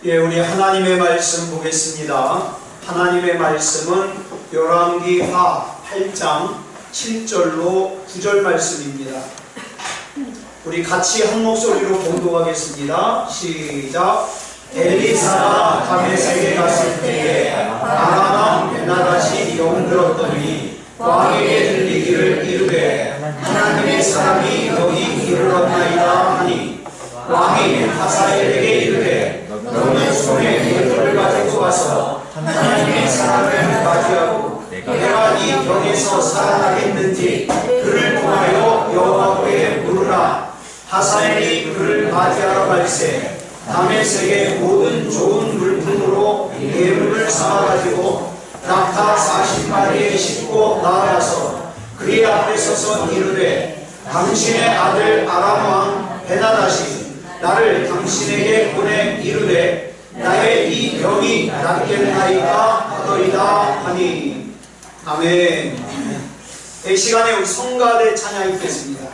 예, 우리 하나님의 말씀 보겠습니다. 하나님의 말씀은 열왕기하 8장 7절로 9절 말씀입니다. 우리 같이 한 목소리로 봉독하겠습니다. 시작. 엘리사가 다메섹에 갔을 때에 아람 왕 베나다시 영들었더니 왕에게 들리기를 이르되 하나님의 사람이 여기 이르렀나이다 하니 왕이 하사엘에게 이르되 너는 손에 물을 가지고 와서 하나님의 사람을 맞이하고 내가 이 병에서 살아나겠는지 그를 통하여 여호와께 물으라. 하사엘이 그를 맞이하러 갈새 다메섹의 모든 좋은 물품으로 예물을 삼아가지고 낙타 40마리에 싣고 나아가서 그의 앞에 서서 이르되 당신의 아들 아람 왕 베나다시 나를 당신에게 보내 이르되 나의 이 병이 낫겠나이까 하더이다 하니. 아멘. 이 시간에 우리 성가대 찬양 읽겠습니다.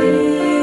Be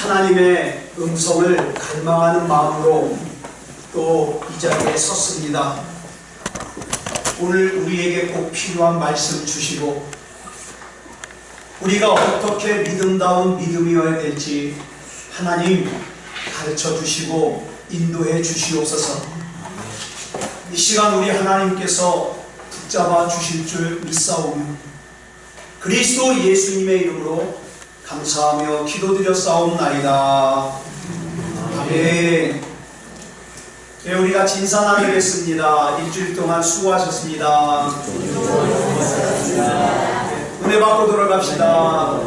하나님의 음성을 갈망하는 마음으로 또 이 자리에 섰습니다. 오늘 우리에게 꼭 필요한 말씀 주시고 우리가 어떻게 믿음다운 믿음이어야 될지 하나님 가르쳐 주시고 인도해 주시옵소서. 이 시간 우리 하나님께서 붙잡아 주실 줄 믿사오며 그리스도 예수님의 이름으로 감사하며 기도드렸사옵나이다. 아멘. 네, 우리가 진산하겠습니다. 일주일 동안 수고하셨습니다. 은혜 받고 돌아갑시다.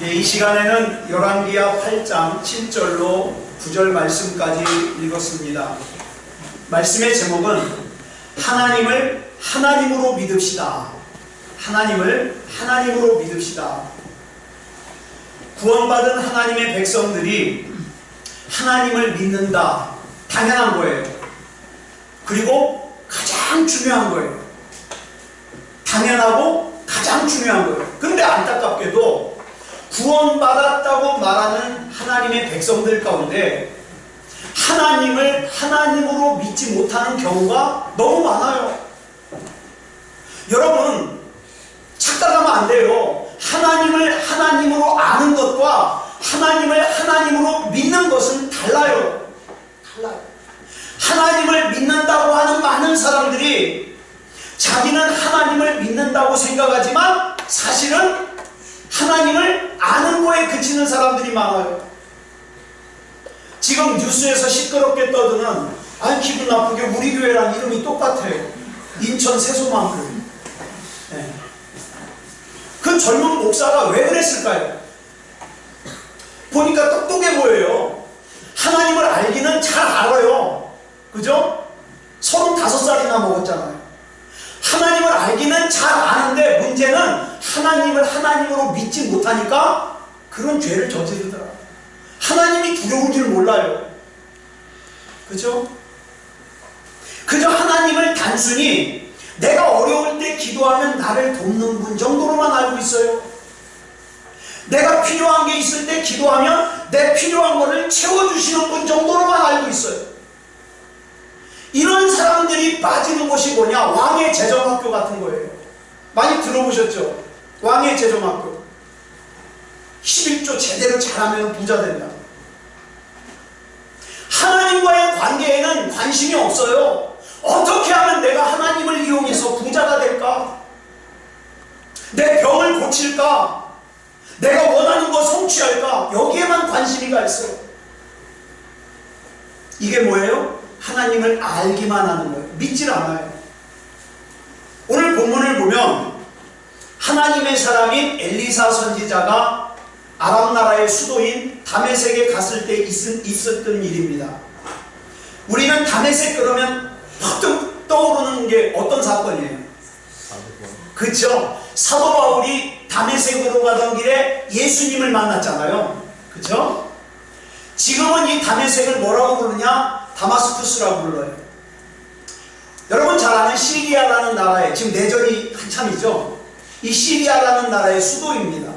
네, 이 시간에는 열왕기하 8장 7절로 9절 말씀까지 읽었습니다. 말씀의 제목은 하나님을 하나님으로 믿읍시다. 하나님을 하나님으로 믿읍시다. 구원받은 하나님의 백성들이 하나님을 믿는다. 당연한 거예요. 그리고 가장 중요한 거예요. 당연하고 가장 중요한 거예요. 그런데 안타깝게도 구원받았다고 말하는 하나님의 백성들 가운데 하나님을 하나님으로 믿지 못하는 경우가 너무 많아요. 여러분, 착각하면 안 돼요. 하나님을 하나님으로 아는 것과 하나님을 하나님으로 믿는 것은 달라요. 달라요. 하나님을 믿는다고 하는 많은 사람들이 자기는 하나님을 믿는다고 생각하지만 사실은 하나님을 아는 거에 그치는 사람들이 많아요. 지금 뉴스에서 시끄럽게 떠드는 기분 나쁘게 우리 교회랑 이름이 똑같아요. 인천 세소만교. 네. 그 젊은 목사가 왜 그랬을까요? 보니까 똑똑해 보여요. 하나님을 알기는 잘 알아요. 그죠? 35살이나 먹었잖아요. 하나님을 알기는 잘 아는데 문제는 하나님을 하나님으로 믿지 못하니까 그런 죄를 저지르더라. 하나님이 두려운 줄 몰라요. 그죠? 그저 하나님을 단순히 내가 어려울 때 기도하면 나를 돕는 분 정도로만 알고 있어요. 내가 필요한 게 있을 때 기도하면 내 필요한 것을 채워주시는 분 정도로만 알고 있어요. 이런 사람들이 빠지는 곳이 뭐냐? 왕의 재정학교 같은 거예요. 많이 들어보셨죠? 왕의 재정학교. 11조 제대로 잘하면 부자 된다. 하나님과의 관계에는 관심이 없어요. 어떻게 하면 내가 하나님을 이용해서 부자가 될까? 내 병을 고칠까? 내가 원하는 거 성취할까? 여기에만 관심이 가 있어요. 이게 뭐예요? 하나님을 알기만 하는 거예요. 믿질 않아요. 오늘 본문을 보면 하나님의 사람인 엘리사 선지자가 아람 나라의 수도인 다메섹에 갔을 때 있었던 일입니다. 우리는 다메섹 그러면 퍼뜩 떠오르는 게 어떤 사건이에요? 그렇죠? 사도 바울이 다메섹으로 가던 길에 예수님을 만났잖아요. 그렇죠? 지금은 이 다메섹을 뭐라고 부르냐? 다마스쿠스라고 불러요. 여러분 잘 아는 시리아라는 나라에 지금 내전이 한참이죠. 이 시리아라는 나라의 수도입니다.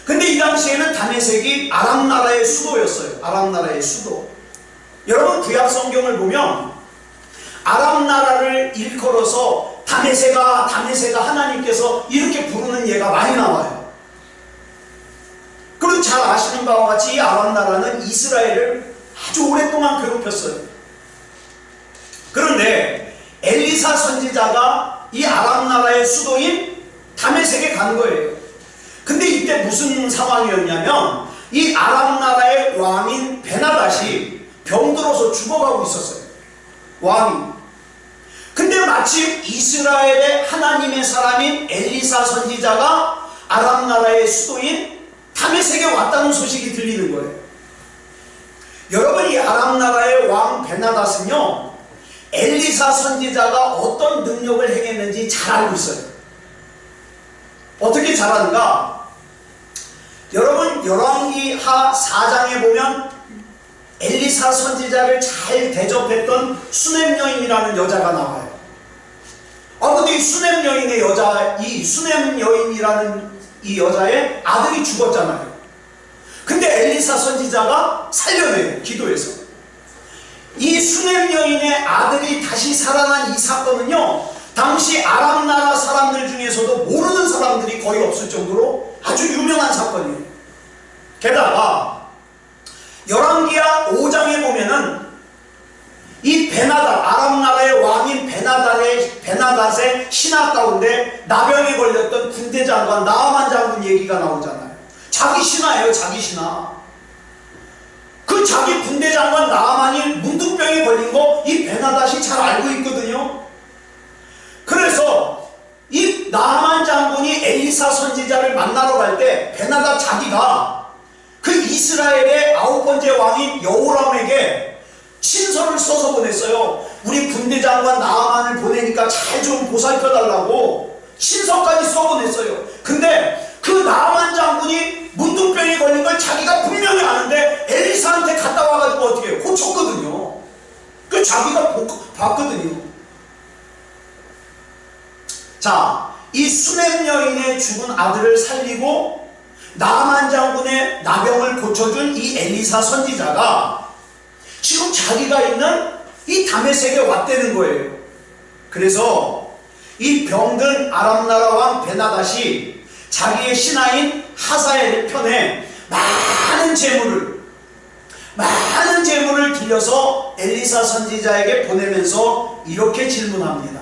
근데 이 당시에는 다메섹이 아람 나라의 수도였어요. 아람 나라의 수도. 여러분 구약 성경을 보면 아람 나라를 일컬어서 다메섹아 다메섹아 하나님께서 이렇게 부르는 예가 많이 나와요. 그리고 잘 아시는 바와 같이 이 아람 나라는 이스라엘을 아주 오랫동안 괴롭혔어요. 그런데 엘리사 선지자가 이 아람 나라의 수도인 다메섹에 간 거예요. 근데 이때 무슨 상황이었냐면 이 아람 나라의 왕인 베나닷이 병들어서 죽어가고 있었어요. 왕이. 근데 마침 이스라엘의 하나님의 사람인 엘리사 선지자가 아람 나라의 수도인 다메섹에 왔다는 소식이 들리는 거예요. 여러분 이 아람 나라의 왕 베나닷은요 엘리사 선지자가 어떤 능력을 행했는지 잘 알고 있어요. 어떻게 잘하는가? 여러분 열왕기하 4장에 보면 엘리사 선지자를 잘 대접했던 수넴 여인이라는 여자가 나와요. 근데 이 수넴 여인의 여자, 이 수넴 여인이라는 이 여자의 아들이 죽었잖아요. 근데 엘리사 선지자가 살려내요, 기도해서. 이 수넴 여인의 아들이 다시 살아난 이 사건은요, 당시 아람 나라 사람들 중에서도 모르는 사람들이 거의 없을 정도로 아주 유명한 사건이에요. 게다가 열왕기하 5장에 보면은 이 베나닷, 아람 나라의 왕인 베나닷의 신하 가운데 나병에 걸렸던 군대 장관 나아만 장군 얘기가 나오잖아요. 자기 신하예요, 자기 신하. 그 자기 군대 장관 나아만이 문둥병에 걸린 거 이 베나닷이 잘 알고 있거든요. 그래서 이 나아만 장군이 엘리사 선지자를 만나러 갈 때 베나닷 자기가 그 이스라엘의 9번째 왕인 여호람에게 친서를 써서 보냈어요. 우리 군대 장관 나아만을 보내니까 잘 좀 보살펴달라고 친서까지 써보냈어요. 근데 그 나아만 장군이 문둥병에 걸린 걸 자기가 분명히 아는데 엘리사한테 갔다 와가지고 어떻게 해요? 고쳤거든요. 그 자기가 봤거든요. 자, 이 수넴 여인의 죽은 아들을 살리고 나아만 장군의 나병을 고쳐준 이 엘리사 선지자가 지금 자기가 있는 이 다메섹에 왔다는 거예요. 그래서 이 병든 아람 나라 왕 베나닷이 자기의 신하인 하사엘의 편에 많은 재물을 들여서 엘리사 선지자에게 보내면서 이렇게 질문합니다.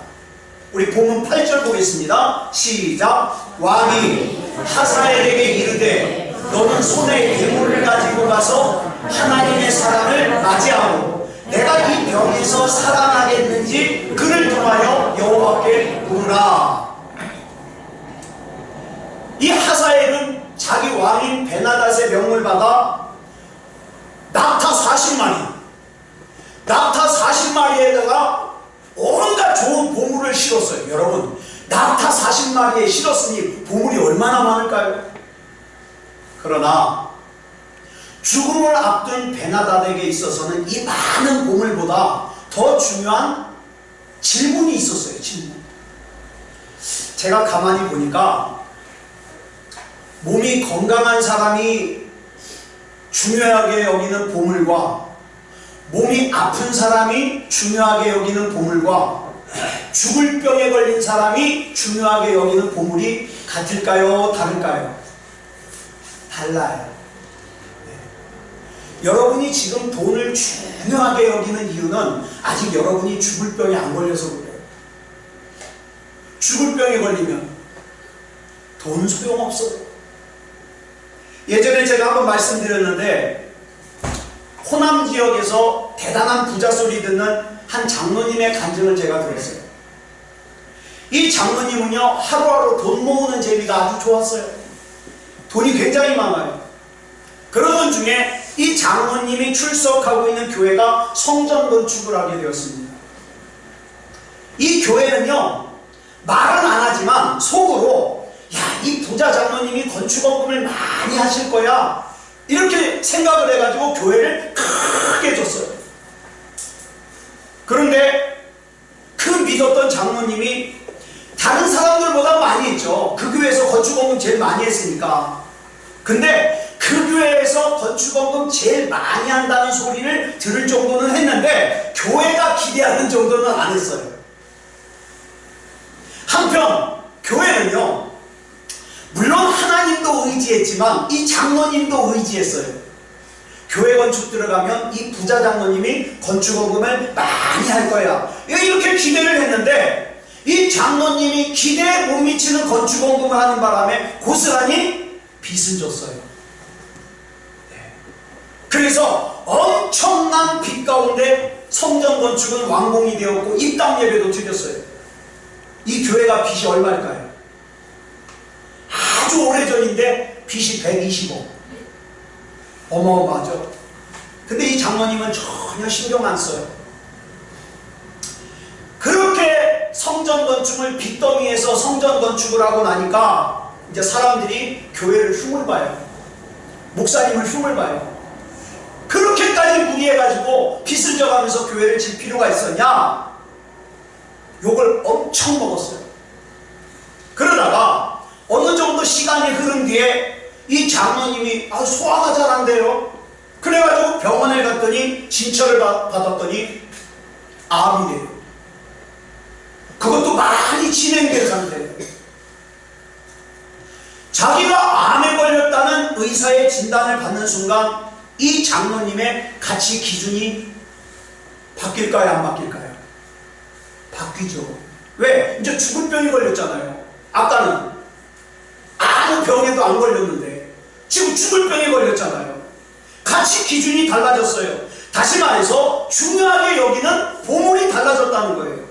우리 본문 8절 보겠습니다. 시작. 왕이 하사엘에게 이르되 너는 손에 예물을 가지고 가서 하나님의 사람을 맞이하고 내가 이 병에서 살아나겠는지 그를 통하여 여호와께 물으라. 이 하사엘은 자기 왕인 베나닷의 명을 받아 낙타 40마리에다가 온갖 좋은 보물을 실었어요. 여러분, 낙타 40마리에 실었으니 보물이 얼마나 많을까요? 그러나 죽음을 앞둔 베나닷에게 있어서는 이 많은 보물보다 더 중요한 질문이 있었어요. 질문. 제가 가만히 보니까 몸이 건강한 사람이 중요하게 여기는 보물과 몸이 아픈 사람이 중요하게 여기는 보물과 죽을 병에 걸린 사람이 중요하게 여기는 보물이 같을까요? 다를까요? 달라요. 네. 여러분이 지금 돈을 중요하게 여기는 이유는 아직 여러분이 죽을 병에 안 걸려서 그래요. 죽을 병에 걸리면 돈 소용없어요. 예전에 제가 한번 말씀드렸는데 호남 지역에서 대단한 부자 소리 듣는 한 장로님의 간증을 제가 들었어요. 이 장로님은요, 하루하루 돈 모으는 재미가 아주 좋았어요. 돈이 굉장히 많아요. 그러던 중에 이 장로님이 출석하고 있는 교회가 성전 건축을 하게 되었습니다. 이 교회는요, 말은 안 하지만 속으로 야, 이 부자 장로님이 건축원금을 많이 하실 거야, 이렇게 생각을 해가지고 교회를 크게 줬어요. 그런데 그 믿었던 장로님이 다른 사람들보다 많이 했죠. 그 교회에서 건축원금 제일 많이 했으니까. 근데 그 교회에서 건축원금 제일 많이 한다는 소리를 들을 정도는 했는데 교회가 기대하는 정도는 안 했어요. 한편 교회는요, 물론 하나님도 의지했지만 이 장로님도 의지했어요. 교회 건축 들어가면 이 부자 장로님이 건축원금을 많이 할 거야, 이렇게 기대를 했는데 이 장로님이 기대에 못 미치는 건축원금을 하는 바람에 고스란히 빚을 졌어요. 네. 그래서 엄청난 빚 가운데 성전 건축은 완공이 되었고 입당 예배도 드렸어요. 이 교회가 빚이 얼마일까요? 아주 오래전인데 빚이 120억. 어마어마하죠. 근데 이 장로님은 전혀 신경 안 써요. 그렇게 성전 건축을 빚더미에서 성전 건축을 하고 나니까 이제 사람들이 교회를 흉을 봐요. 목사님을 흉을 봐요. 그렇게까지 무리해가지고 빚을 져가면서 교회를 질 필요가 있었냐? 욕을 엄청 먹었어요. 그러다가 어느 어느 정도 시간이 흐른 뒤에 이 장로님이 소화가 잘 안 돼요. 그래가지고 병원에 갔더니 진찰을 받았더니 암이 돼요. 그것도 많이 진행된 상태예요. 자기가 암에 걸렸다는 의사의 진단을 받는 순간 이 장로님의 가치 기준이 바뀔까요? 안 바뀔까요? 바뀌죠. 왜? 이제 죽을 병이 걸렸잖아요. 아까는 아무 병에도 안 걸렸는데 지금 죽을 병에 걸렸잖아요. 가치 기준이 달라졌어요. 다시 말해서 중요하게 여기는 보물이 달라졌다는 거예요.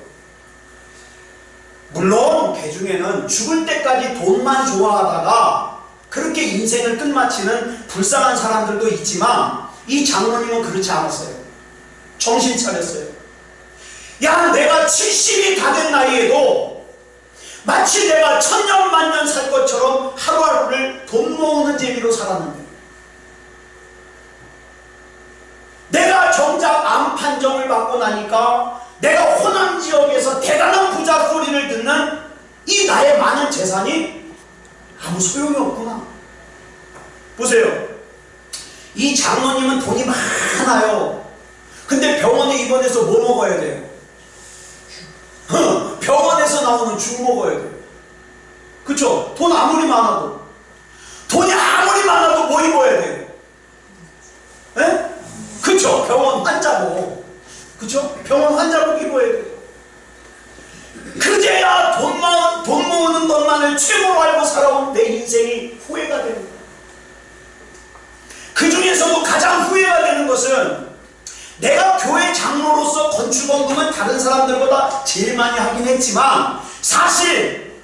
물론 개 중에는 죽을 때까지 돈만 좋아하다가 그렇게 인생을 끝마치는 불쌍한 사람들도 있지만 이 장로님은 그렇지 않았어요. 정신 차렸어요. 야, 내가 70이 다 된 나이에도 마치 내가 천년 만년 살 것처럼 하루하루를 돈 모으는 재미로 살았는데, 내가 정작 암 판정을 받고 나니까 내가 호남 지역에서 대단한 부자 소리를 듣는 이 나의 많은 재산이 아무 소용이 없구나. 보세요. 이 장로님은 돈이 많아요. 근데 병원에 입원해서 뭐 먹어야 돼요? 병원에서 나오는 죽 먹어야 돼요. 그쵸? 돈 아무리 많아도, 돈이 아무리 많아도 뭐 입어야 돼요? 에? 그쵸? 병원 환자복. 그쵸? 병원 환자복 입어야 돼요. 그제야 돈 모으는 것만을 최고로 알고 살아온 내 인생이 후회가 되는 거예요. 그 중에서도 가장 후회가 되는 것은 내가 교회 장로로서 건축원금은 다른 사람들보다 제일 많이 하긴 했지만 사실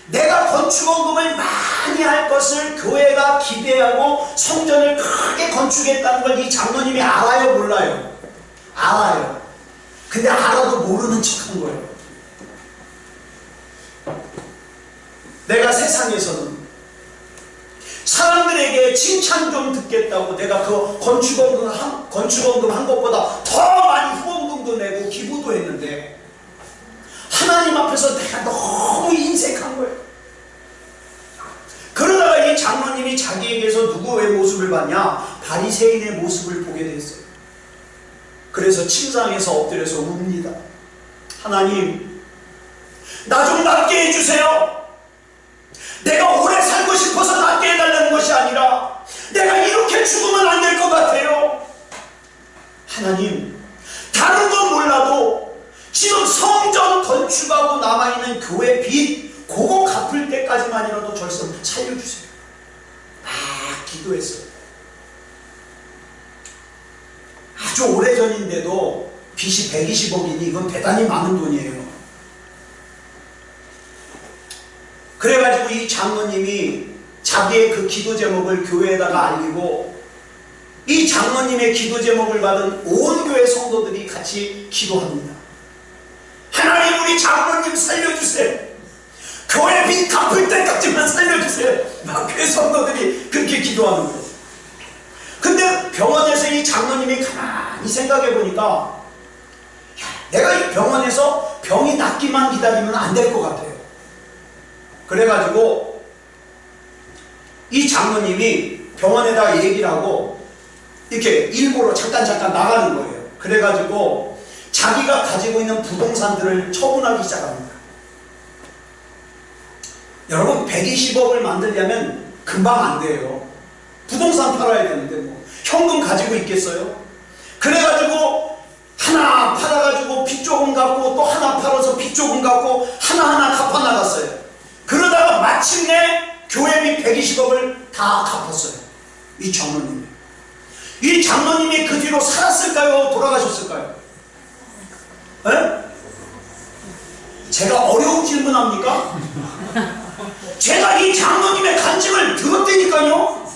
내가 건축원금을 많이 할 것을 교회가 기대하고 성전을 크게 건축했다는 걸 이 장로님이 알아요? 몰라요? 알아요. 근데 알아도 모르는 척한 거예요. 내가 세상에서는 사람들에게 칭찬 좀 듣겠다고 내가 그 건축원금 한 것보다 더 많이 후원금도 내고 기부도 했는데 하나님 앞에서 내가 너무 인색한 거예요. 그러다가 이 장로님이 자기에게서 누구의 모습을 봤냐? 바리새인의 모습을 보게 됐어요. 그래서 침상에서 엎드려서 웁니다. 하나님, 나 좀 낫게 해주세요. 내가 오래 살고 싶어서 낫게 해달라는 것이 아니라 내가 이렇게 죽으면 안 될 것 같아요. 하나님, 다른 건 몰라도 지금 성전 건축하고 남아있는 교회 빚 그거 갚을 때까지만이라도 저를 좀 살려주세요. 막 기도했어요. 아주 오래전인데도 빚이 120억이니 이건 대단히 많은 돈이에요. 그래가지고 이 장로님이 자기의 그 기도 제목을 교회에다가 알리고 이 장로님의 기도 제목을 받은 온 교회 성도들이 같이 기도합니다. 하나님, 우리 장로님 살려주세요. 교회 빚 갚을 때까지만 살려주세요. 막 교회 성도들이 그렇게 기도하는 거예요. 근데 병원에서 이 장로님이 가만히 생각해 보니까 내가 이 병원에서 병이 낫기만 기다리면 안 될 것 같아요. 그래가지고 이 장로님이 병원에다 얘기를 하고 이렇게 일부러 잠깐 나가는 거예요. 그래가지고 자기가 가지고 있는 부동산들을 처분하기 시작합니다. 여러분, 120억을 만들려면 금방 안 돼요. 부동산 팔아야 되는데 뭐 현금 가지고 있겠어요? 그래가지고 하나 팔아가지고 빚 조금 갚고 또 하나 팔아서 빚 조금 갚고 하나하나 갚아 나갔어요. 그러다가 마침내 교회비 120억을 다 갚았어요. 이 장로님이. 이 장로님이 그 뒤로 살았을까요? 돌아가셨을까요? 에? 제가 어려운 질문합니까? 제가 이 장로님의 간증을 들었다니까요?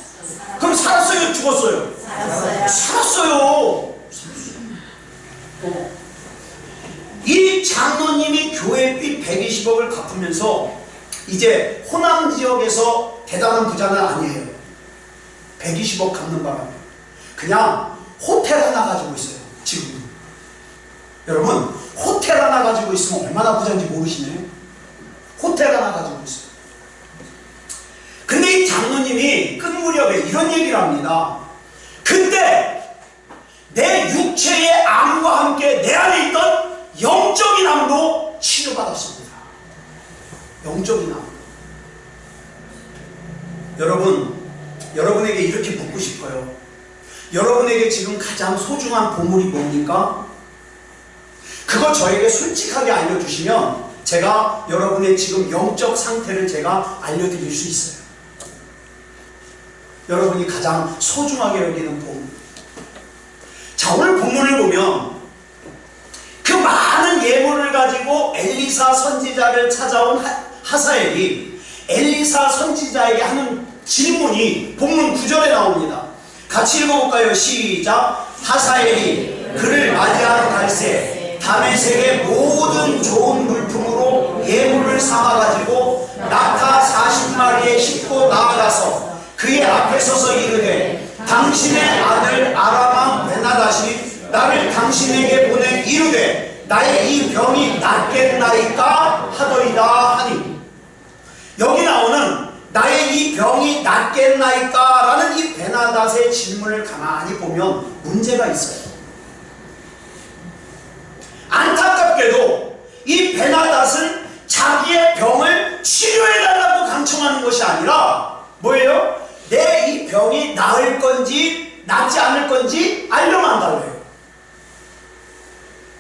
그럼 살았어요? 죽었어요? 살았어요. 이 장로님이 교회비 120억을 갚으면서 이제 호남 지역에서 대단한 부자는 아니에요. 120억 갚는 바람에 그냥 호텔 하나 가지고 있어요. 지금 여러분, 호텔 하나 가지고 있으면 얼마나 부자인지 모르시네요. 호텔 하나 가지고 있어요. 부모님이 끝 무렵에 이런 얘기를 합니다. 그때 내 육체의 암과 함께 내 안에 있던 영적인 암도 치료받았습니다. 영적인 암. 여러분에게 이렇게 묻고 싶어요. 여러분에게 지금 가장 소중한 보물이 뭡니까? 그거 저에게 솔직하게 알려주시면 제가 여러분의 지금 영적 상태를 제가 알려드릴 수 있어요. 여러분이 가장 소중하게 여기는 보물. 자, 오늘 본문을 보면 그 많은 예물을 가지고 엘리사 선지자를 찾아온 하사엘이 엘리사 선지자에게 하는 질문이 본문 9절에 나옵니다. 같이 읽어볼까요? 시작. 하사엘이 그를 맞이하러 갈새 다메섹의 모든 좋은 물품으로 예물을 삼아가지고 낙타 40마리에 싣고 나아가서 그의 앞에 서서 이르되 당신의 아들 아람왕 베나닷이 나를 당신에게 보내 이르되 나의 이 병이 낫겠나이까 하더이다 하니, 여기 나오는 나의 이 병이 낫겠나이까 라는 이 베나닷의 질문을 가만히 보면 문제가 있어요. 안타깝게도 이 베나닷은 자기의 병을 치료해달라고 간청하는 것이 아니라 뭐예요? 내 이 병이 나을 건지 낫지 않을 건지 알려만 달래요.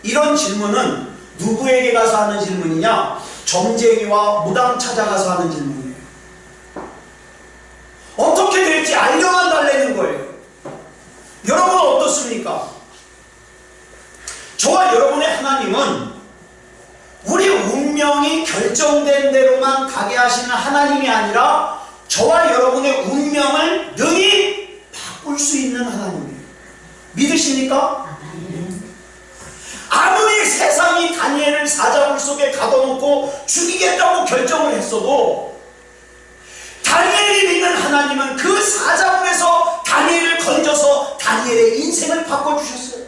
이런 질문은 누구에게 가서 하는 질문이냐? 점쟁이와 무당 찾아가서 하는 질문이에요. 어떻게 될지 알려만 달래는 거예요. 여러분은 어떻습니까? 저와 여러분의 하나님은 우리 운명이 결정된 대로만 가게 하시는 하나님이 아니라 저와 여러분의 운명을 능히 바꿀 수 있는 하나님이에요. 믿으십니까? 아무리 세상이 다니엘을 사자굴 속에 가둬놓고 죽이겠다고 결정을 했어도 다니엘이 믿는 하나님은 그 사자굴에서 다니엘을 건져서 다니엘의 인생을 바꿔주셨어요.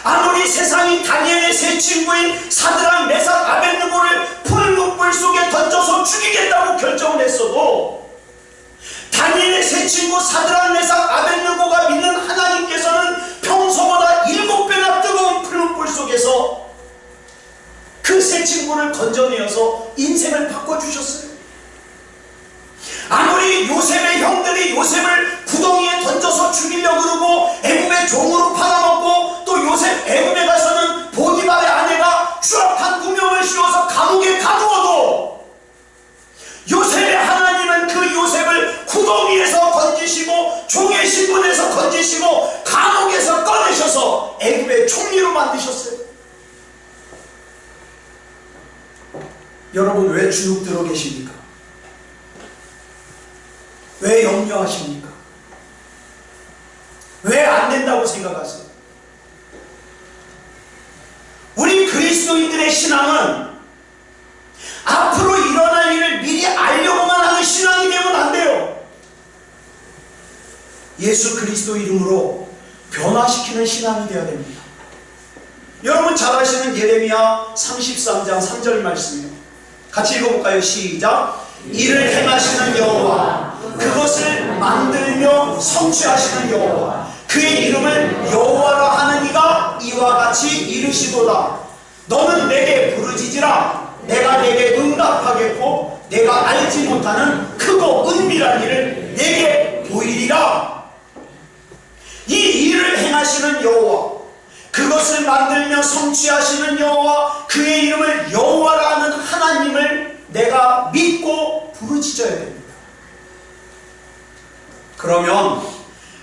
아무리 세상이 다니엘의 세 친구인 사드락, 메삭, 아벳느고를 풀무불 속에 던져서 죽이겠다고 결정을 했어도 다니엘의 세 친구 사드락, 메삭, 아벳느고가 믿는 하나님께서는 평소보다 7배나 뜨거운 풀무불 속에서 그 세 친구를 건져내어서 인생을 바꿔주셨어요. 아무리 요셉의 형들이 요셉을 구덩이에 던져서 죽이려고 그러고 애굽의 종으로 팔아먹고 또 요셉 애굽에 가서는 보디발의 아내가 추악한 구명을 씌워서 감옥에 가두어도 요셉의 하나님은 그 요셉을 구덩이에서 건지시고 종의 신분에서 건지시고 감옥에서 꺼내셔서 애굽의 총리로 만드셨어요. 여러분, 왜 주눅 들어 계십니까? 왜 염려하십니까? 왜 안 된다고 생각하세요? 우리 그리스도인들의 신앙은 앞으로 일어날 일을 미리 알려고만 하는 신앙이 되면 안 돼요. 예수 그리스도 이름으로 변화시키는 신앙이 되어야 됩니다. 여러분 잘 아시는 예레미야 33장 3절 말씀이요. 같이 읽어볼까요? 시작. 이를 행하시는 여호와, 그것을 만들며 성취하시는 여호와, 그의 이름을 여호와라 하는 이가 이와 같이 이르시도다. 너는 내게 부르짖으라. 내가 내게 응답하겠고 내가 알지 못하는 크고 은밀한 일을 내게 보이리라. 이 일을 행하시는 여호와, 그것을 만들며 성취하시는 여호와, 그의 이름을 여호와라 하는 하나님을 내가 믿고 부르짖어야 됩니다. 그러면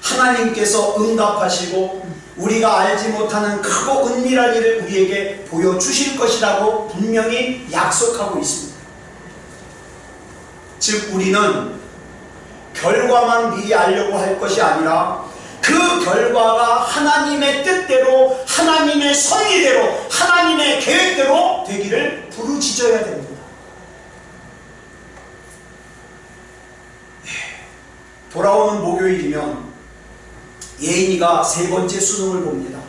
하나님께서 응답하시고 우리가 알지 못하는 크고 은밀한 일을 우리에게 보여주실 것이라고 분명히 약속하고 있습니다. 즉 우리는 결과만 미리 알려고 할 것이 아니라 그 결과가 하나님의 뜻대로, 하나님의 섭리대로, 하나님의 계획대로 되기를 부르짖어야 됩니다. 돌아오는 목요일이면 예인이가 3번째 수능을 봅니다.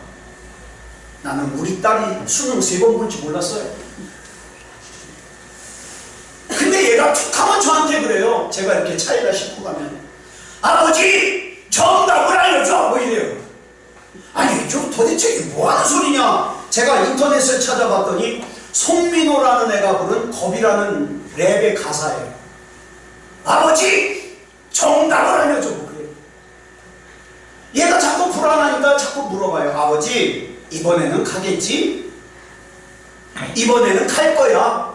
나는 우리 딸이 수능 3번 볼 줄 몰랐어요. 근데 얘가 얘가 툭하면 저한테 그래요. 제가 이렇게 차에다 싣고 가면, 아버지 정답을 알려줘 뭐 이래요. 아니 좀 도대체 이게 뭐하는 소리냐. 제가 인터넷을 찾아봤더니 송민호라는 애가 부른 겁이라는 랩의 가사예요. 아버지 정답을 알려줘 뭐 그래요. 얘가 자꾸 불안하니까 자꾸 물어봐요. 아버지 이번에는 가겠지? 이번에는 갈 거야.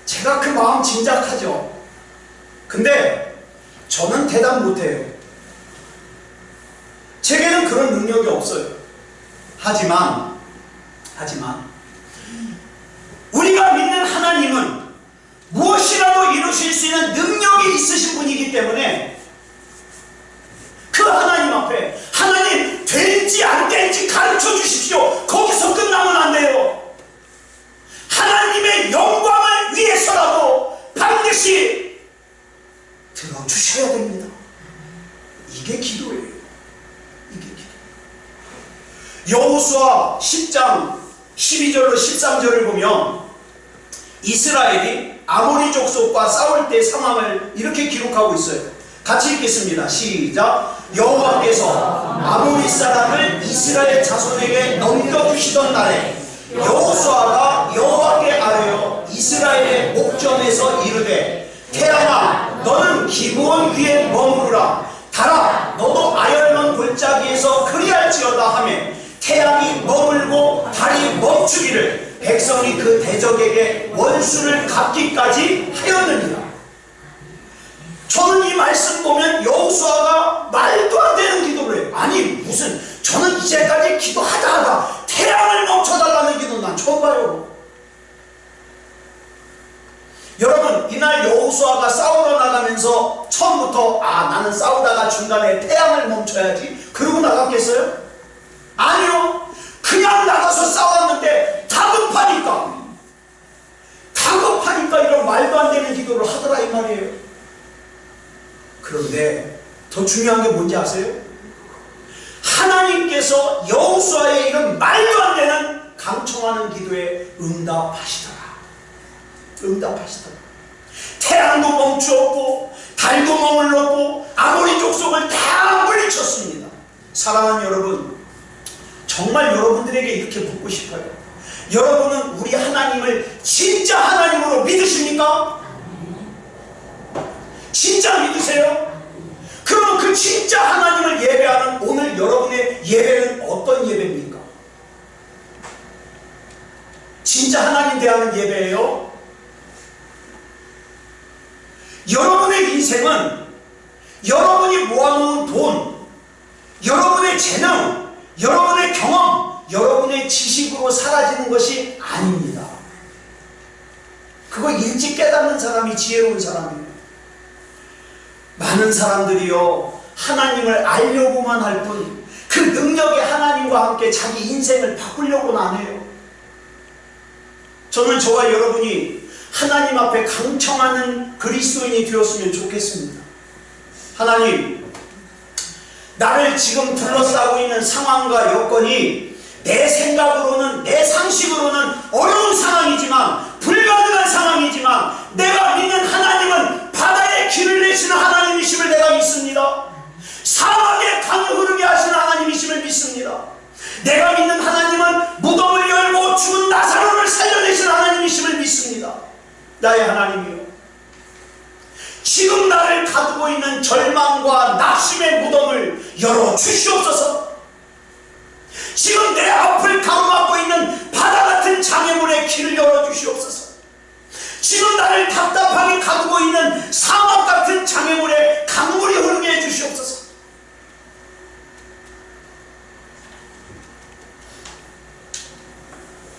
제가 그 마음 짐작하죠. 근데 저는 대답 못해요. 제게는 그런 능력이 없어요. 하지만 우리가 믿는 하나님은 무엇이라도 이루실 수 있는 능력이 있으신 분이기 때문에 그 하나님 앞에 하나님 될지 안 될지 가르쳐 주십시오. 거기서 끝나면 안 돼요. 하나님의 영광을 위해서라도 반드시 들어주셔야 됩니다. 이게 기도예요. 이게 기도. 여호수아 10장 12절로 13절을 보면 이스라엘이 아모리 족속과 싸울 때 상황을 이렇게 기록하고 있어요. 같이 읽겠습니다. 시작. 여호와께서 아모리 사람을 이스라엘 자손에게 넘겨주시던 날에 여호수아가 여호와께 아뢰어 이스라엘의 목전에서 이르되 태양아 너는 기브온 위에 머무르라. 달아 너도 아열먼 골짜기에서 그리할지어다 하매 태양이 머물고 달이 멈추기를 백성이 그 대적에게 원수를 갚기까지 하였느니라. 저는 이 말씀 보면 여호수아가 말도 안 되는 기도를 해요. 아니 무슨 저는 이제까지 기도하다 태양을 멈춰달라는 기도 난 처음 봐요. 여러분 이날 여호수아가 싸우러 나가면서 처음부터 나는 싸우다가 중간에 태양을 멈춰야지 그러고 나갔겠어요? 아니요. 그냥 나가서 싸웠는데 다급하니까 이런 말도 안 되는 기도를 하더라 이 말이에요. 그런데 더 중요한 게 뭔지 아세요? 하나님께서 여호수아의 이런 말도 안 되는 강청하는 기도에 응답하시더라. 태양도 멈추었고 달도 머물렀고 아모리 족속을 다 물리쳤습니다. 사랑하는 여러분, 정말 여러분들에게 이렇게 묻고 싶어요. 여러분은 우리 하나님을 진짜 하나님으로 믿으십니까? 진짜 믿으세요? 그럼 그 진짜 하나님을 예배하는 오늘 여러분의 예배는 어떤 예배입니까? 진짜 하나님 대하는 예배예요? 여러분의 인생은 여러분이 모아놓은 돈, 여러분의 재능, 여러분의 경험, 여러분의 지식으로 사라지는 것이 아닙니다. 그거 일찍 깨닫는 사람이 지혜로운 사람이에요. 많은 사람들이요 하나님을 알려고만 할 뿐 그 능력의 하나님과 함께 자기 인생을 바꾸려고는 안 해요. 저는 저와 여러분이 하나님 앞에 강청하는 그리스도인이 되었으면 좋겠습니다. 하나님, 나를 지금 둘러싸고 있는 상황과 여건이 내 생각으로는 내 상식으로는 어려운 상황이지만 불가능한 상황이지만 내가 믿는 하나님은 바다에 길을 내시는 하나님이심을 내가 믿습니다. 사막에 강을 흐르게 하시는 하나님이심을 믿습니다. 내가 믿는 하나님은 무덤을 열고 죽은 나사로를 살려내시는 하나님이심을 믿습니다. 나의 하나님이요, 지금 나를 가두고 있는 절망과 낙심의 무덤을 열어주시옵소서. 지금 내 앞을 가로막고 있는 바다 같은 장애물의 길을 열어주시옵소서. 지금 나를 답답하게 가두고 있는 사막 같은 장애물에 강물이 흐르게 해주시옵소서.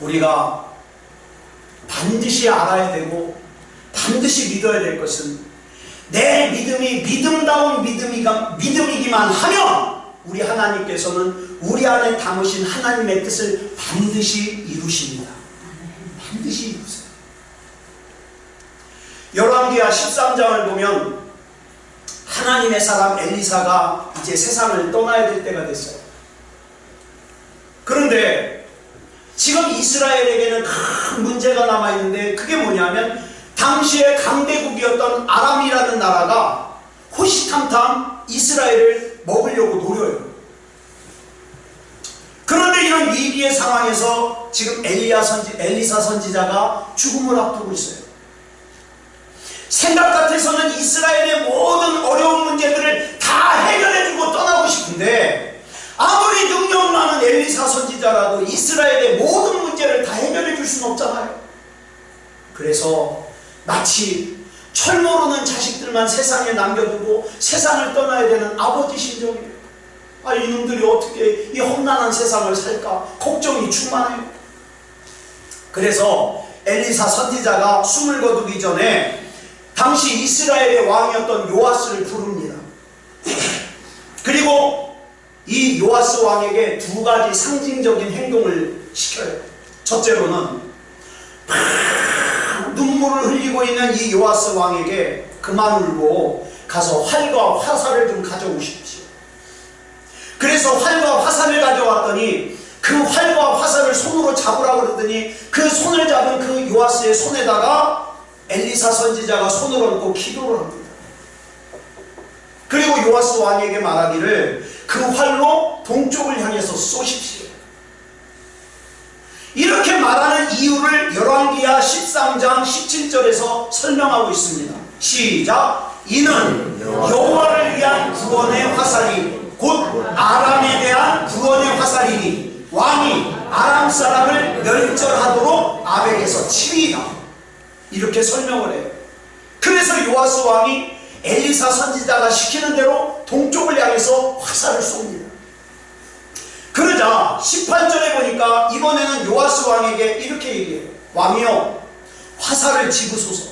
우리가 반드시 알아야 되고 반드시 믿어야 될 것은 내 믿음이 믿음다운 믿음이기만 하면 우리 하나님께서는 우리 안에 담으신 하나님의 뜻을 반드시 이루십니다. 반드시 이루세요. 열왕기하 13장을 보면 하나님의 사람 엘리사가 이제 세상을 떠나야 될 때가 됐어요. 그런데 지금 이스라엘에게는 큰 문제가 남아있는데 그게 뭐냐면 당시의 강대국이었던 아람이라는 나라가 호시탐탐 이스라엘을 먹으려고 노려요. 그런데 이런 위기의 상황에서 지금 엘리사 선지자가 죽음을 앞두고 있어요. 생각 같아서는 이스라엘의 모든 어려운 문제들을 다 해결해주고 떠나고 싶은데, 아무리 능력 많은 엘리사 선지자라도 이스라엘의 모든 문제를 다 해결해줄 수는 없잖아요. 그래서 마치 철 모르는 자식들만 세상에 남겨두고 세상을 떠나야 되는 아버지 심정이에요. 아, 이놈들이 어떻게 이 험난한 세상을 살까 걱정이 충만해요. 그래서 엘리사 선지자가 숨을 거두기 전에 당시 이스라엘의 왕이었던 요아스를 부릅니다. 그리고 이 요아스 왕에게 두 가지 상징적인 행동을 시켜요. 첫째로는 눈물을 흘리고 있는 이 요아스 왕에게 그만 울고 가서 활과 화살을 좀 가져오십시오. 그래서 활과 화살을 가져왔더니 그 활과 화살을 손으로 잡으라고 그러더니 그 손을 잡은 그 요아스의 손에다가 엘리사 선지자가 손을 얹고 기도를 합니다. 그리고 요아스 왕에게 말하기를 그 활로 동쪽을 향해서 쏘십시오. 이렇게 말하는 이유를 열왕기하 13장 17절에서 설명하고 있습니다. 시작. 이는 여호와를 위한 구원의 화살이 곧 아람에 대한 구원의 화살이니 왕이 아람 사람을 멸절하도록 아벡에서 치리이다. 이렇게 설명을 해요. 그래서 요아스 왕이 엘리사 선지자가 시키는 대로 동쪽을 향해서 화살을 쏩니다. 그러자 18절에 보니까 이번에는 요아스 왕에게 이렇게 얘기해요. 왕이여, 화살을 집으소서.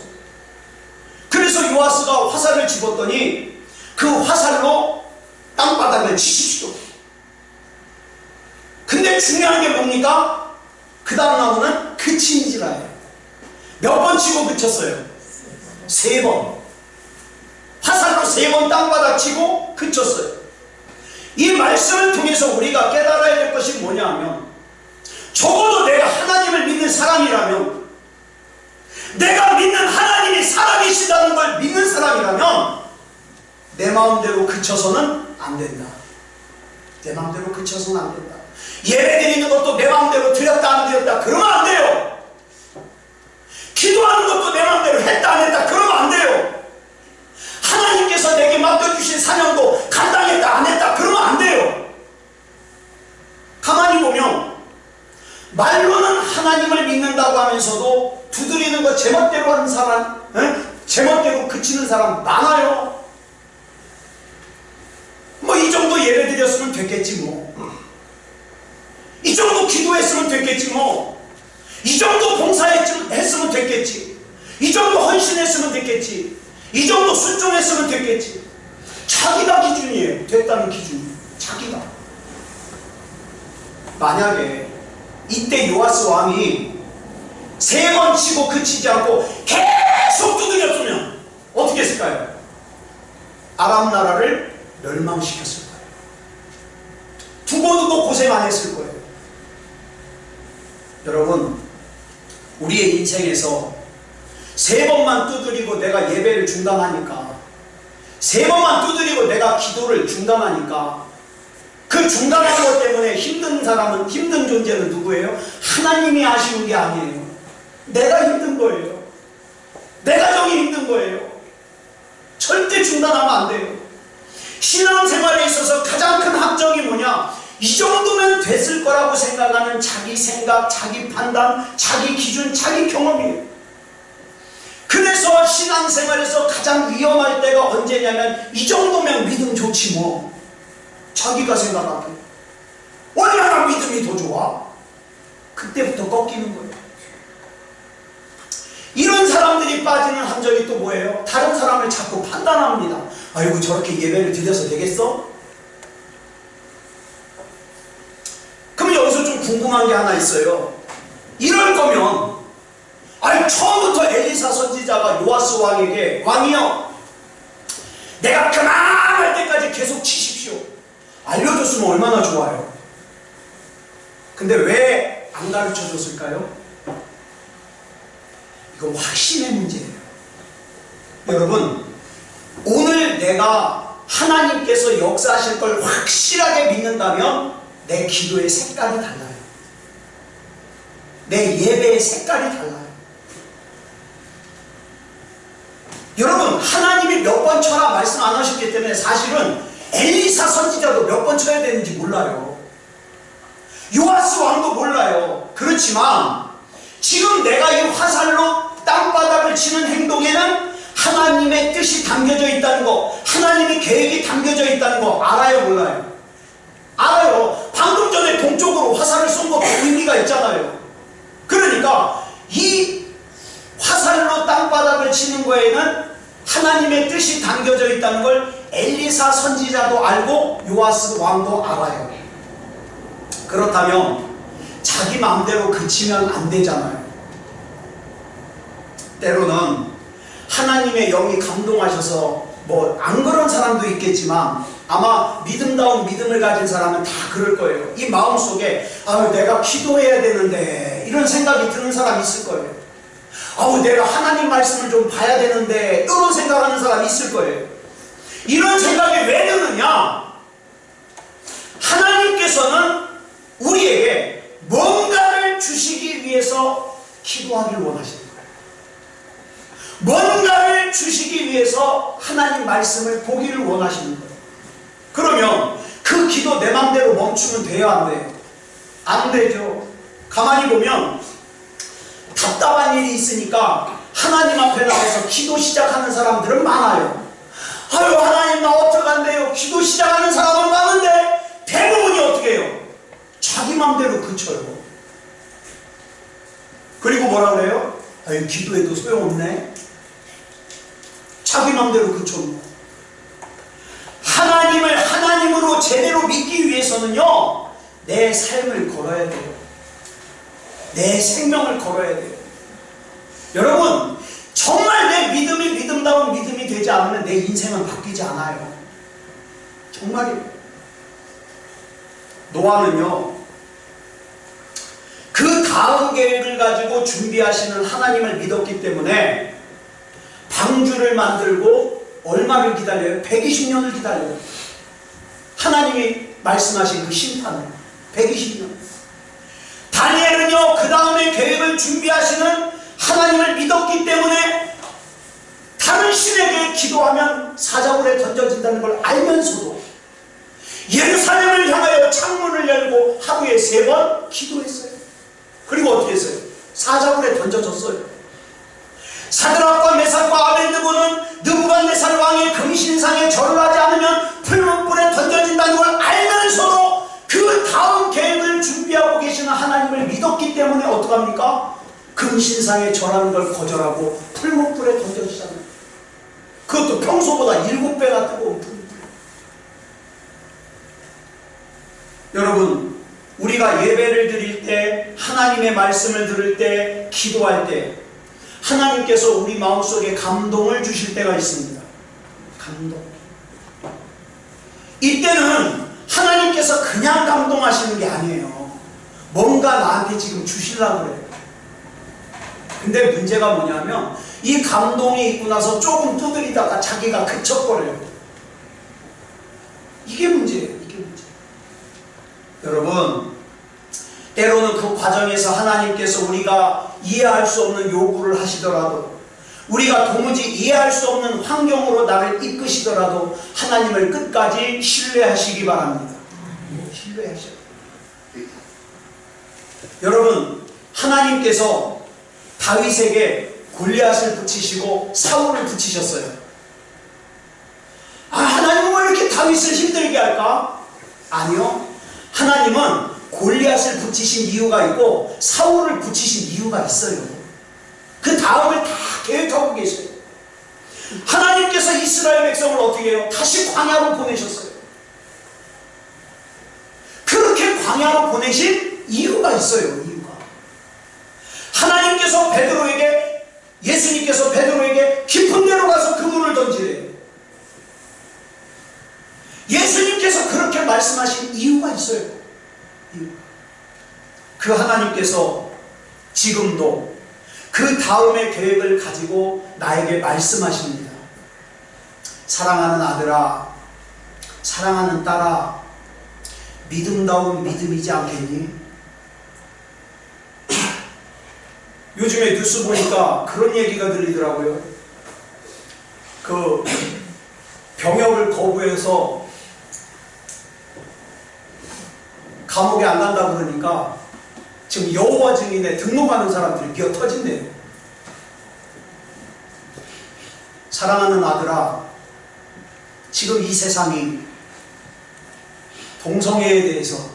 그래서 요아스가 화살을 집었더니 그 화살로 땅바닥을 치십시오. 근데 중요한 게 뭡니까? 그 다음 나오는 그친지라예요. 몇 번 치고 그쳤어요? 3번. 화살로 3번 땅바닥 치고 그쳤어요. 이 말씀을 통해서 우리가 깨달아야 될 것이 뭐냐 하면, 적어도 내가 하나님을 믿는 사람이라면, 내가 믿는 하나님이 살아계시다는 걸 믿는 사람이라면 내 마음대로 그쳐서는 안 된다. 내 마음대로 그쳐서는 안 된다. 예배 드리는 것도 내 마음대로 드렸다 안 드렸다 그러면 안 돼요. 기도하는 것도 내 마음대로 했다 안 했다 그러면 안 돼요. 하나님께서 내게 맡겨주신 사명도 감당했다 안 했다 그러면 안 돼요. 가만히 보면 말로는 하나님을 믿는다고 하면서도 두드리는 거 제멋대로 하는 사람, 제멋대로 그치는 사람 많아요. 뭐 이 정도 예배 드렸으면 됐겠지 뭐. 이 정도 기도했으면 됐겠지 뭐. 이 정도 봉사했으면 됐겠지. 이 정도 헌신했으면 됐겠지. 이 정도 순종했으면 됐겠지. 자기가 기준이에요. 됐다는 기준이 자기가. 만약에 이때 요아스 왕이 3번 치고 그치지 않고 계속 두드렸으면 어떻게 했을까요? 아람 나라를 멸망시켰을 거예요. 두고두고 고생 안 했을 거예요. 여러분, 우리의 인생에서 3번만 두드리고 내가 예배를 중단하니까, 3번만 두드리고 내가 기도를 중단하니까, 그 중단하는 것 때문에 힘든 사람은, 힘든 존재는 누구예요? 하나님이 아시는 게 아니에요. 내가 힘든 거예요. 내 가정이 힘든 거예요. 절대 중단하면 안 돼요. 신앙생활에 있어서 가장 큰 함정이 뭐냐? 이 정도면 됐을 거라고 생각하는 자기 생각, 자기 판단, 자기 기준, 자기 경험이에요. 그래서 신앙생활에서 가장 위험할 때가 언제냐면, 이 정도면 믿음 좋지 뭐. 자기가 생각하기에 얼마나 믿음이 더 좋아? 그때부터 꺾이는 거예요. 이런 사람들이 빠지는 함정이 또 뭐예요? 다른 사람을 자꾸 판단합니다. 아이고, 저렇게 예배를 드려서 되겠어? 그럼 여기서 좀 궁금한 게 하나 있어요. 이럴 거면 처음부터 엘리사 선지자가 요아스 왕에게, 왕이여, 내가 그만할 때까지 계속 치십시오, 알려줬으면 얼마나 좋아요. 근데 왜 안 가르쳐 줬을까요? 이건 확신의 문제예요. 여러분, 오늘 내가 하나님께서 역사하실 걸 확실하게 믿는다면 내 기도의 색깔이 달라요. 내 예배의 색깔이 달라요. 여러분, 하나님이 몇 번 쳐라 말씀 안 하셨기 때문에 사실은 엘리사 선지자도 몇 번 쳐야 되는지 몰라요. 요아스 왕도 몰라요. 그렇지만 지금 내가 이 화살로 땅바닥을 치는 행동에는 하나님의 뜻이 담겨져 있다는 거, 하나님의 계획이 담겨져 있다는 거 알아요, 몰라요? 알아요. 방금 전에 동쪽으로 화살을 쏜 것도 의미가 있잖아요. 그러니까 이 화살로 땅바닥을 치는 거에는 하나님의 뜻이 담겨져 있다는 걸 엘리사 선지자도 알고 요아스 왕도 알아요. 그렇다면 자기 마음대로 그치면 안 되잖아요. 때로는 하나님의 영이 감동하셔서 뭐 안 그런 사람도 있겠지만 아마 믿음다운 믿음을 가진 사람은 다 그럴 거예요. 이 마음속에 내가 기도해야 되는데 이런 생각이 드는 사람이 있을 거예요. 내가 하나님 말씀을 좀 봐야 되는데 이런 생각하는 사람이 있을 거예요. 이런 생각이 왜 드느냐? 하나님께서는 우리에게 뭔가를 주시기 위해서 기도하기를 원하시는 거예요. 뭔가를 주시기 위해서 하나님 말씀을 보기를 원하시는 거예요. 그러면 그 기도 내 맘대로 멈추면 돼요, 안 돼요? 안 되죠. 가만히 보면 답답한 일이 있으니까 하나님 앞에 나와서 기도 시작하는 사람들은 많아요. 하나님 나 어떡한데요? 기도 시작하는 사람은 많은데 대부분이 어떻게 해요? 자기 맘대로 그쳐요. 그리고 뭐라 그래요? 기도해도 소용없네. 자기 맘대로 그쳐요. 하나님을 하나님으로 제대로 믿기 위해서는요, 내 삶을 걸어야 돼요. 내 생명을 걸어야 돼요. 여러분, 정말 내 믿음이 믿음다운 믿음이 되지 않으면 내 인생은 바뀌지 않아요. 정말이에요. 노아는요, 그 다음 계획을 가지고 준비하시는 하나님을 믿었기 때문에 방주를 만들고 얼마를 기다려요? 120년을 기다려요. 하나님이 말씀하신 그 심판을 120년. 다니엘은요, 그 다음에 계획을 준비하시는 하나님을 믿었기 때문에 다른 신에게 기도하면 사자굴에 던져진다는 걸 알면서도 예루살렘을 향하여 창문을 열고 하루에 3번 기도했어요. 그리고 어떻게 했어요? 사자굴에 던져졌어요. 사드락과 메삭과 아벤느고는 느부갓네살 왕의 금신상에 절을 하지 않으면 풀문불에 던져진다는 걸 알면서도 그 다음 계획을 준비하고 계시는 하나님을 믿었기 때문에 어떡합니까? 금신상에 절하는 걸 거절하고 풀문불에 던져지잖아요. 그것도 평소보다 7배나 뜨거운 풀문불. 여러분, 우리가 예배를 드릴 때, 하나님의 말씀을 들을 때, 기도할 때 하나님께서 우리 마음속에 감동을 주실 때가 있습니다. 감동. 이때는 하나님께서 그냥 감동하시는 게 아니에요. 뭔가 나한테 지금 주시려고 그래요. 근데 문제가 뭐냐면 이 감동이 있고 나서 조금 두드리다가 자기가 그쳐버려요. 이게 문제예요. 이게 문제. 여러분, 때로는 그 과정에서 하나님께서 우리가 이해할 수 없는 요구를 하시더라도, 우리가 도무지 이해할 수 없는 환경으로 나를 이끄시더라도 하나님을 끝까지 신뢰하시기 바랍니다. 신뢰하셔야 돼요. 여러분, 하나님께서 다윗에게 골리앗을 붙이시고 사울을 붙이셨어요. 하나님은 왜 이렇게 다윗을 힘들게 할까? 아니요. 하나님은 골리앗을 붙이신 이유가 있고 사울을 붙이신 이유가 있어요. 그 다음을 다 계획하고 계세요. 하나님께서 이스라엘 백성을 어떻게 해요? 다시 광야로 보내셨어요. 그렇게 광야로 보내신 이유가 있어요. 이유가. 하나님께서 베드로에게, 예수님께서 베드로에게 깊은 데로 가서 그물을 던지래요. 예수님께서 그렇게 말씀하신 이유가 있어요. 그 하나님께서 지금도 그 다음의 계획을 가지고 나에게 말씀하십니다. 사랑하는 아들아, 사랑하는 딸아, 믿음다운 믿음이지 않겠니? 요즘에 뉴스 보니까 그런 얘기가 들리더라고요. 그 병역을 거부해서 감옥에 안 간다 그러니까 지금 여호와 증인에 등록하는 사람들이 미어 터진대요. 사랑하는 아들아, 지금 이 세상이 동성애에 대해서,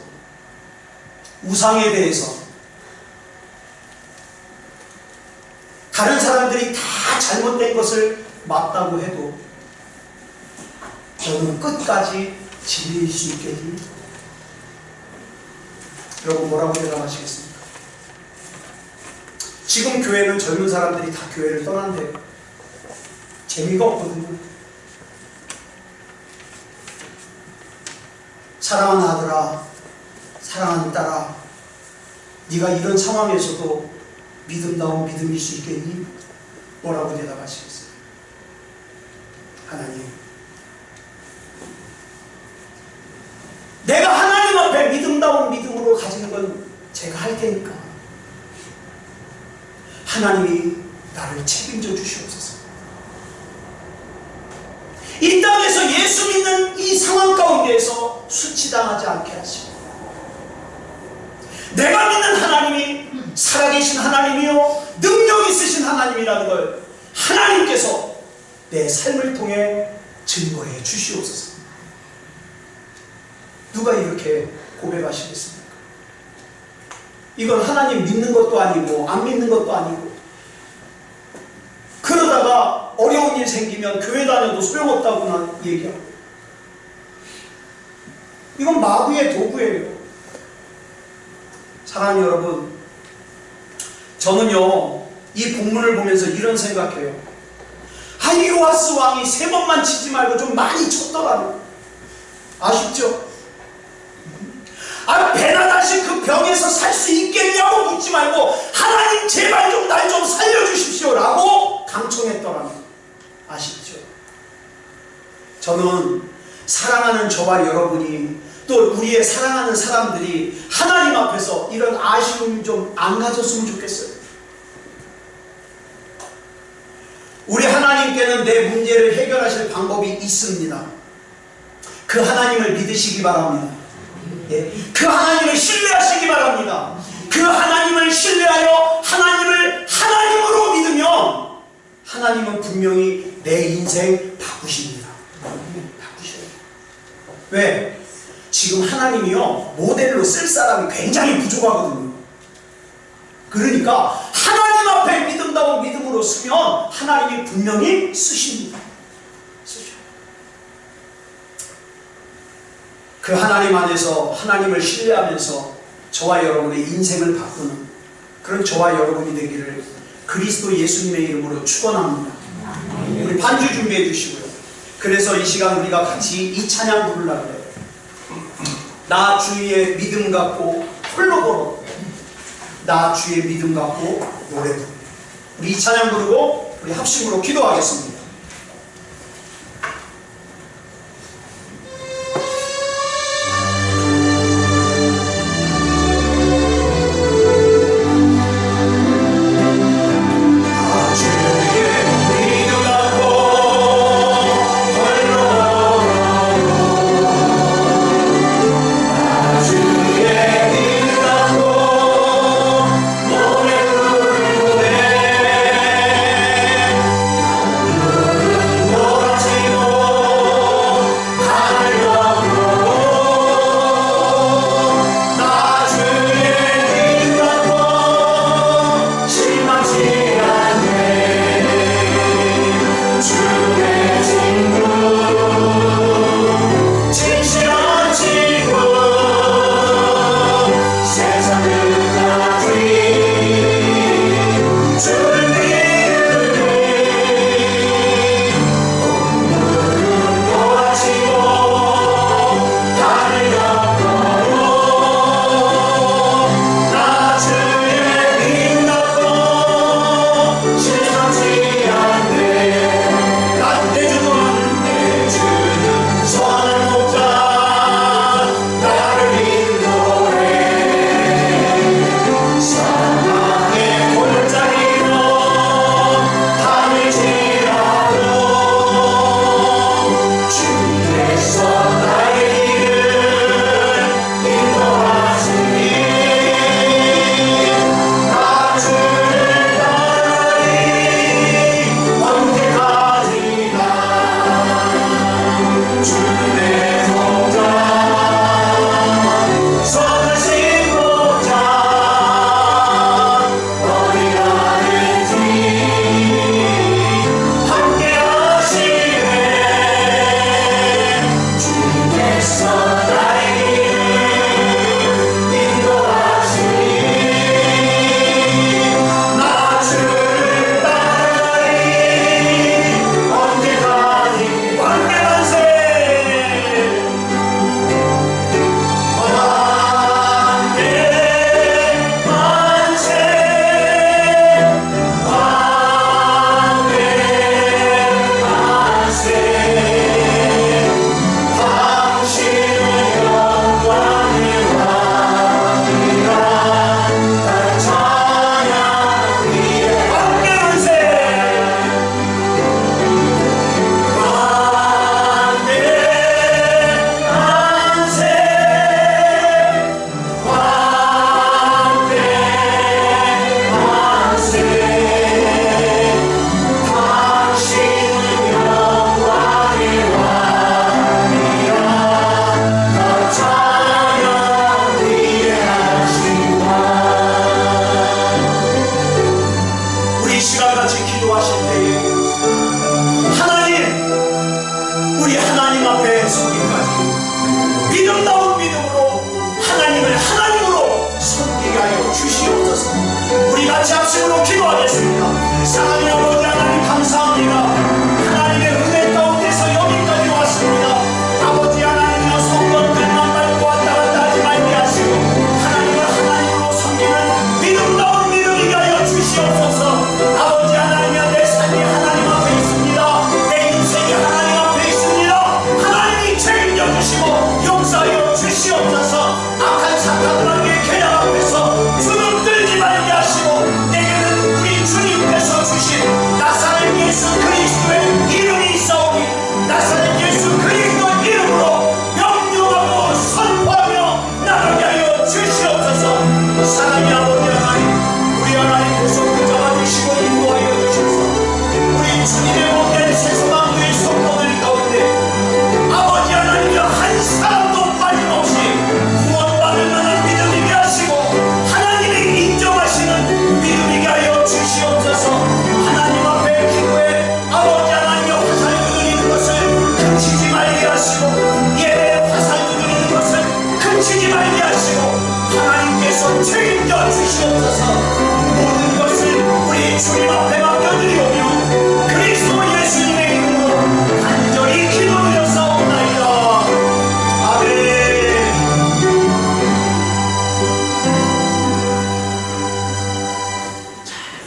우상에 대해서, 다른 사람들이 다 잘못된 것을 맞다고 해도 너는 끝까지 진리일 수 있겠니? 여러분 뭐라고 대답하시겠습니까? 지금 교회는 젊은 사람들이 다 교회를 떠난대요. 재미가 없거든요. 사랑하는 아들아, 사랑하는 딸아, 네가 이런 상황에서도 믿음다운 믿음일 수 있겠니? 뭐라고 대답하시겠어요? 하나님, 내가 하나님 앞에 믿음다운 믿음으로 가지는 건 제가 할 테니까 하나님이 나를 책임져 주시옵소서. 이 땅에서 예수 믿는 이 상황 가운데에서 수치당하지 않게 하시고, 내가 믿는 하나님이 살아계신 하나님이요 능력 있으신 하나님이라는 걸 하나님께서 내 삶을 통해 증거해 주시옵소서. 누가 이렇게 고백하시겠습니까? 이건 하나님 믿는 것도 아니고 안 믿는 것도 아니고, 그러다가 어려운 일 생기면 교회 다녀도 소용없다고나 얘기하고, 이건 마귀의 도구예요. 사랑하는 여러분, 저는요 이 본문을 보면서 이런 생각해요. 요아스 왕이 3번만 치지 말고 좀 많이 쳤더라도, 아쉽죠? 베나다시 그 병에서 살 수 있겠냐고 묻지 말고 하나님 제발 좀 날 좀 살려주십시오 라고 강청했더라면, 아쉽죠? 저는 사랑하는 저와 여러분이, 또 우리의 사랑하는 사람들이 하나님 앞에서 이런 아쉬움 좀 안 가졌으면 좋겠어요. 우리 하나님께는 내 문제를 해결하실 방법이 있습니다. 그 하나님을 믿으시기 바랍니다. 그 하나님을 신뢰하시기 바랍니다. 그 하나님을 신뢰하여 하나님을 하나님으로 믿으면 하나님은 분명히 내 인생 바꾸십니다. 바꾸셔요. 왜? 지금 하나님이요 모델로 쓸 사람이 굉장히 부족하거든요. 그러니까 하나님 앞에 믿음다운 믿음으로 쓰면 하나님이 분명히 쓰십니다. 쓰셔요. 그 하나님 안에서 하나님을 신뢰하면서 저와 여러분의 인생을 바꾸는 그런 저와 여러분이 되기를 그리스도 예수님의 이름으로 축원합니다. 우리 반주 준비해 주시고요. 그래서 이 시간 우리가 같이 이 찬양 부르려고 해요. 나 주의 믿음 갖고 홀로 걸어, 나 주의 믿음 갖고 노래 부르. 우리 이 찬양 부르고 우리 합심으로 기도하겠습니다. 노래 부르네 사랑의 아버지 하나님 감사합니다. 하나님의 은혜 가운데서 여기까지 왔습니다. 아버지 하나님이여 성도들만 밟고 왔다 갔다 하지 말게 하시고 하나님을 하나님으로 섬기는 믿음다운 믿음이게 하여 주시옵소서. 아버지 하나님이여 내 삶이 하나님 앞에 있습니다. 내 인생이 하나님 앞에 있습니다. 하나님이 책임져 주시고 용서하여 주시옵소서. 악한 사탄들에게 계략 앞에서 주눅 들지 말게 하시고 내게는 우리 주님께서 주신 나사렛 예수 그리스도의 이름이 있사오니 나사렛 예수 그리스도 이름으로 명령하고 선포하며 나가게 하여 주시옵소서. 사랑의 아버지 하나님, 우리 하나님께서 붙잡아 주시고 인도하여 주셔서 우리 주님의 복된 세소망교의 성도들 가운데 아버지 하나님이여 한 사람도 빠짐없이 구원받을 만한 믿음이게 하시고 하나님이 인정하시는 믿음이게 하여 주시옵소서. 하나님 앞에 기도해 아버지 하나님이여 화살 두드리는 것을 그치지 말게 하시고 예배에 화살 두드리는 것을 그치지 말게 하시고 하나님께서 책임져 주시옵소서. 모든 것을 우리 주님 앞에 맡겨드리오며 그리스도 예수님의 이름으로 간절히 기도드렸사옵나이다. 아멘.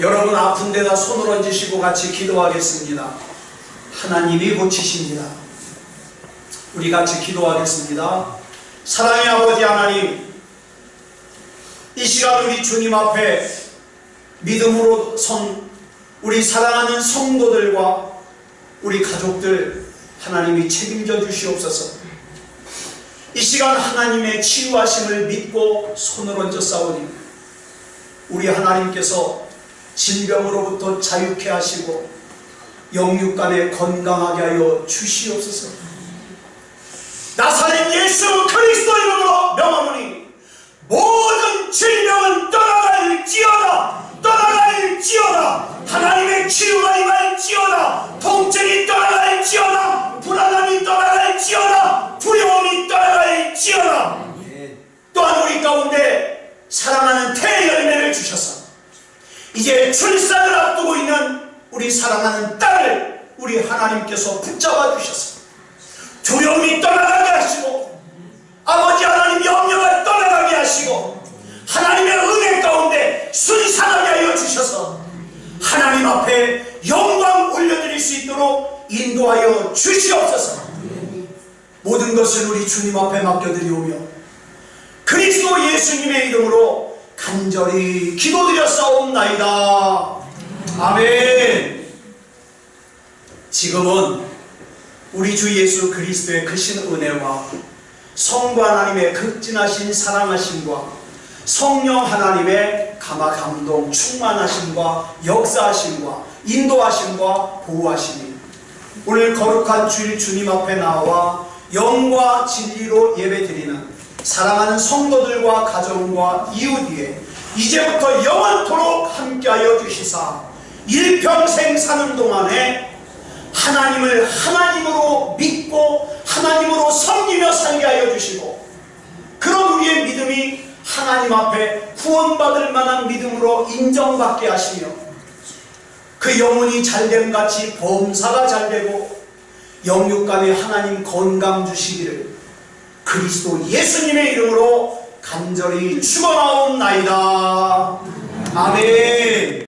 여러분 아픈 데다 손을 얹으시고 같이 기도하겠습니다. 하나님이 고치십니다. 우리 같이 기도하겠습니다. 사랑의 아버지 하나님, 이 시간 우리 주님 앞에 믿음으로 선 우리 사랑하는 성도들과 우리 가족들 하나님이 책임져 주시옵소서. 이 시간 하나님의 치유하심을 믿고 손을 얹어 싸우니 우리 하나님께서 질병으로부터 자유케 하시고 영육간에 건강하게 하여 주시옵소서. 나사렛 예수 그리스도 이름으로 명하노니 모든 질병은 떠나갈지어다. 떠나갈지어다. 하나님의 치유가 임할지어다. 통증이 떠나갈지어다. 불안함이 떠나갈지어다. 두려움이 떠나갈지어다. 또한 우리 가운데 사랑하는 태열매를 주셔서 이제 출산을 앞두고 있는 우리 사랑하는 딸을 우리 하나님께서 붙잡아 주셔서 두려움이 떠나가게 하시고 아버지 하나님 염려가 떠나가게 하시고 하나님의 은혜 가운데 순산하게 하여 주셔서 하나님 앞에 영광 올려드릴 수 있도록 인도하여 주시옵소서. 모든 것을 우리 주님 앞에 맡겨드리오며 그리스도 예수님의 이름으로 간절히 기도드렸사옵나이다. 아멘. 지금은 우리 주 예수 그리스도의 크신 은혜와 성부 하나님의 극진하신 사랑하심과 성령 하나님의 감화 감동 충만하심과 역사하심과 인도하심과 보호하심이 오늘 거룩한 주일 주님 앞에 나와 영과 진리로 예배드리는 사랑하는 성도들과 가정과 이웃 위에 이제부터 영원토록 함께하여 주시사 일평생 사는 동안에 하나님을 하나님으로 믿고 하나님으로 섬기며 살게 하여 주시고 그런 우리의 믿음이 하나님 앞에 구원받을 만한 믿음으로 인정받게 하시며 그 영혼이 잘됨같이 범사가 잘되고 영육간에 하나님 건강 주시기를 그리스도 예수님의 이름으로 간절히 축원하옵나이다. 아멘.